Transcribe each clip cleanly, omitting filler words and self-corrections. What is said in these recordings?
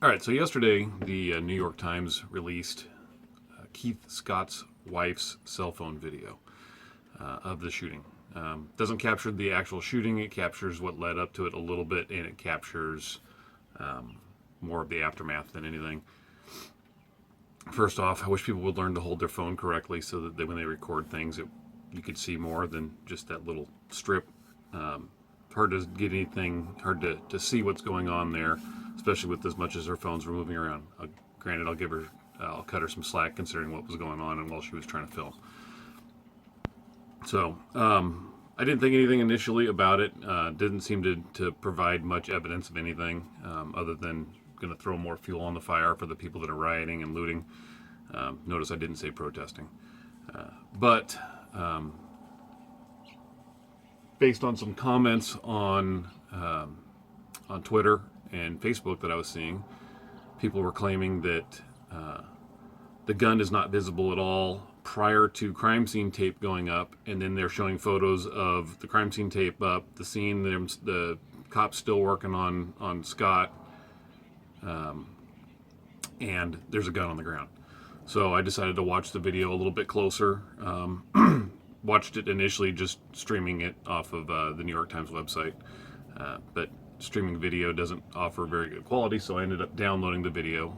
All right, so yesterday the New York Times released Keith Scott's wife's cell phone video of the shooting. Doesn't capture the actual shooting, it captures what led up to it a little bit, and it captures more of the aftermath than anything. First off, I wish people would learn to hold their phone correctly so that when they record things, you could see more than just that little strip. Hard to get anything, hard to see what's going on there, especially with as much as her phones were moving around. Granted, I'll cut her some slack considering what was going on and while she was trying to film. So, I didn't think anything initially about it. Didn't seem to provide much evidence of anything other than going to throw more fuel on the fire for the people that are rioting and looting. Notice I didn't say protesting. But based on some comments on Twitter and Facebook that I was seeing, people were claiming that the gun is not visible at all prior to crime scene tape going up, and then they're showing photos of the crime scene tape up, the scene, the cops still working on Scott, and there's a gun on the ground. So I decided to watch the video a little bit closer. Watched it initially just streaming it off of the New York Times website, but streaming video doesn't offer very good quality, so I ended up downloading the video,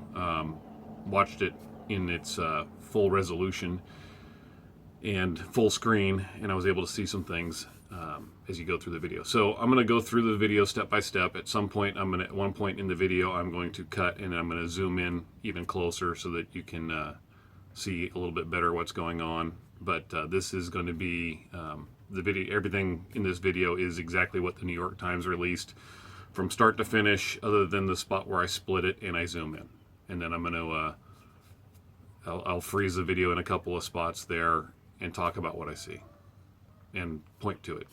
watched it in its full resolution and full screen, and I was able to see some things as you go through the video. So I'm going to go through the video step by step. At some point, at one point in the video, I'm going to cut and I'm going to zoom in even closer so that you can see a little bit better what's going on. But this is going to be the video. Everything in this video is exactly what the New York Times released from start to finish, other than the spot where I split it and I zoom in. And then I'm going to I'll freeze the video in a couple of spots there and talk about what I see and point to it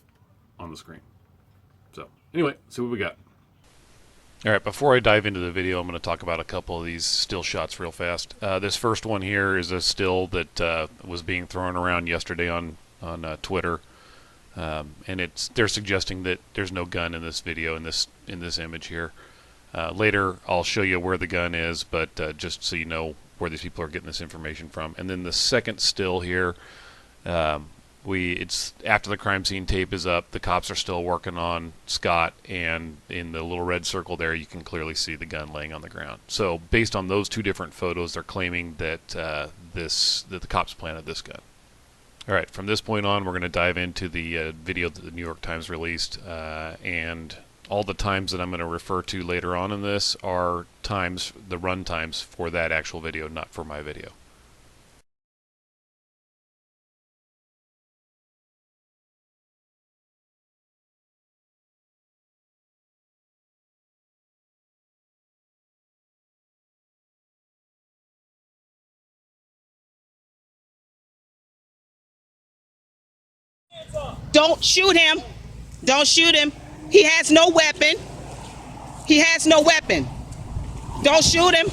on the screen. So anyway, see what we got. All right, before I dive into the video, I'm going to talk about a couple of these still shots real fast. This first one here is a still that was being thrown around yesterday on Twitter, and they're suggesting that there's no gun in this video, in this image here. Later, I'll show you where the gun is, but just so you know where these people are getting this information from. And then the second still here, it's after the crime scene tape is up, the cops are still working on Scott, and in the little red circle there you can clearly see the gun laying on the ground. So based on those two different photos, they're claiming that that the cops planted this gun. All right, from this point on we're going to dive into the video that the New York Times released, and all the times that I'm going to refer to later on in this are the run times for that actual video, not for my video. Don't shoot him. Don't shoot him. He has no weapon. He has no weapon. Don't shoot him.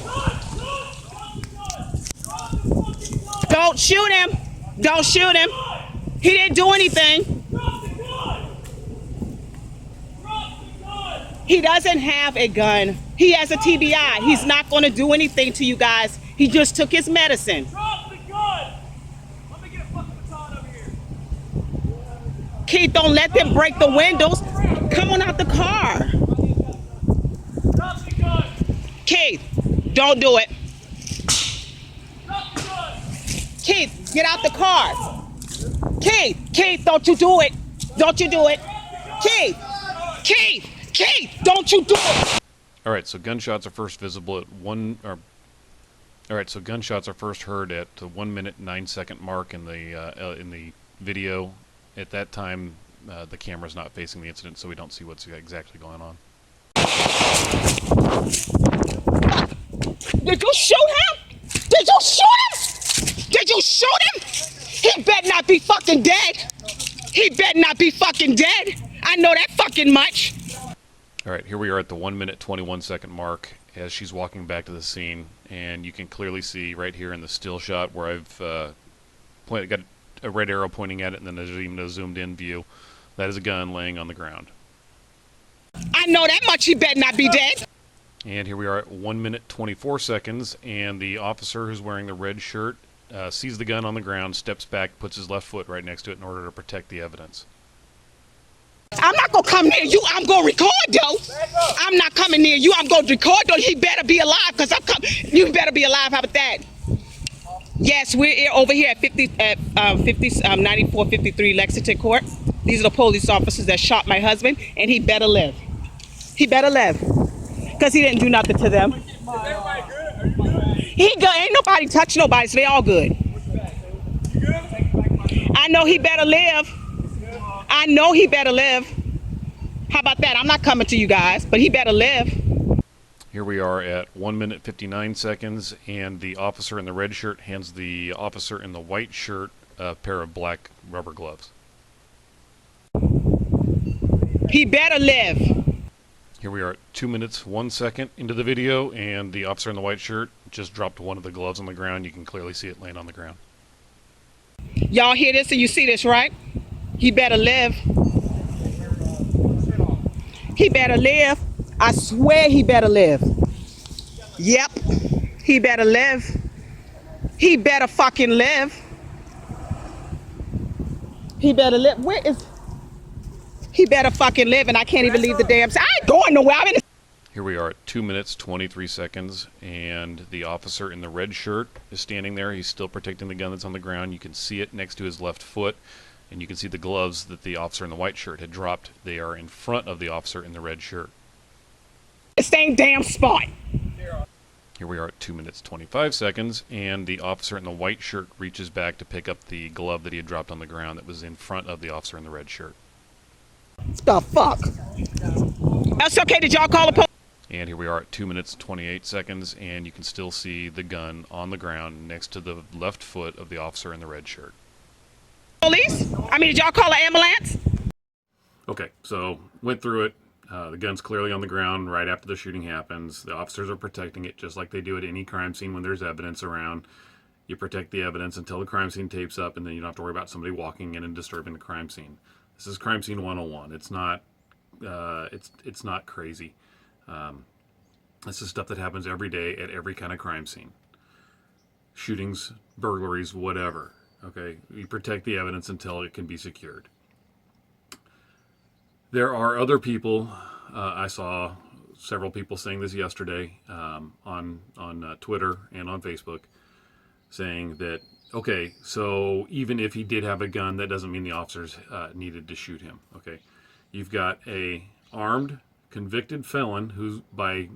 Don't shoot him. Don't shoot him. He didn't do anything. He doesn't have a gun. He has a TBI. He's not going to do anything to you guys. He just took his medicine. Keith, don't let them break the windows. Come on out the car. Keith, don't do it. Keith, get out the car. Keith, don't you do it. Don't you do it. Keith, don't you do it. All right, so gunshots are first visible at gunshots are first heard at the 1 minute and 9 second mark in the video. At that time, the camera's not facing the incident, so we don't see what's exactly going on. Did you shoot him? Did you shoot him? Did you shoot him? He better not be fucking dead. He better not be fucking dead. I know that fucking much. All right, here we are at the 1 minute 21 second mark as she's walking back to the scene, and you can clearly see right here in the still shot where I've got a red arrow pointing at it, and then there's even a zoomed in view. That is a gun laying on the ground. I know that much. He better not be dead. And here we are at 1 minute 24 seconds, and the officer who's wearing the red shirt sees the gun on the ground, steps back, puts his left foot right next to it in order to protect the evidence. I'm not gonna come near you. I'm gonna record though. I'm not coming near you. I'm gonna record though. He better be alive, cause I'm coming. You better be alive. How about that? Yes, we're over here at 94 53 Lexington Court. These are the police officers that shot my husband, and he better live. He better live, cause he didn't do nothing to them. He good. Ain't nobody touch nobody, so they all good. I know he better live. I know he better live. How about that? I'm not coming to you guys, but he better live. Here we are at 1 minute 59 seconds, and the officer in the red shirt hands the officer in the white shirt a pair of black rubber gloves. He better live. Here we are at 2 minutes 1 second into the video, and the officer in the white shirt just dropped one of the gloves on the ground. You can clearly see it laying on the ground. Y'all hear this and you see this, right? He better live. He better live. I swear he better live. Yep. He better live. He better fucking live. He better live. Where is... He better fucking live, and I can't even leave the damn... I ain't going nowhere. I'm in the... Here we are at 2 minutes 23 seconds, and the officer in the red shirt is standing there. He's still protecting the gun that's on the ground. You can see it next to his left foot, and you can see the gloves that the officer in the white shirt had dropped. They are in front of the officer in the red shirt. same damn spot. Here we are at 2 minutes 25 seconds, and the officer in the white shirt reaches back to pick up the glove that he had dropped on the ground that was in front of the officer in the red shirt. The fuck? That's okay. Did y'all call the police? And here we are at 2 minutes 28 seconds, and you can still see the gun on the ground next to the left foot of the officer in the red shirt. Police? I mean, did y'all call an ambulance? Okay, so went through it. The gun's clearly on the ground right after the shooting happens. The officers are protecting it just like they do at any crime scene when there's evidence around. You protect the evidence until the crime scene tapes up, and then you don't have to worry about somebody walking in and disturbing the crime scene. This is crime scene 101. It's not it's not crazy. This is stuff that happens every day at every kind of crime scene. Shootings, burglaries, whatever. Okay, you protect the evidence until it can be secured. There are other people. I saw several people saying this yesterday on Twitter and on Facebook, saying that, okay, so even if he did have a gun, that doesn't mean the officers needed to shoot him. Okay, you've got a armed, convicted felon who's by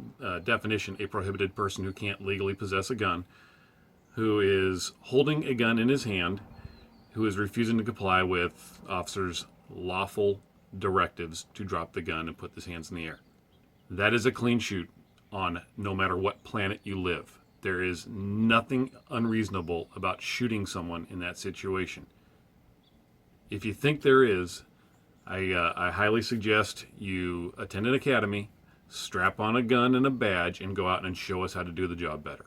definition a prohibited person who can't legally possess a gun, who is holding a gun in his hand, who is refusing to comply with officers' lawful directives to drop the gun and put his hands in the air. That is a clean shoot on no matter what planet you live. There is nothing unreasonable about shooting someone in that situation. If you think there is, I highly suggest you attend an academy, strap on a gun and a badge, and go out and show us how to do the job better.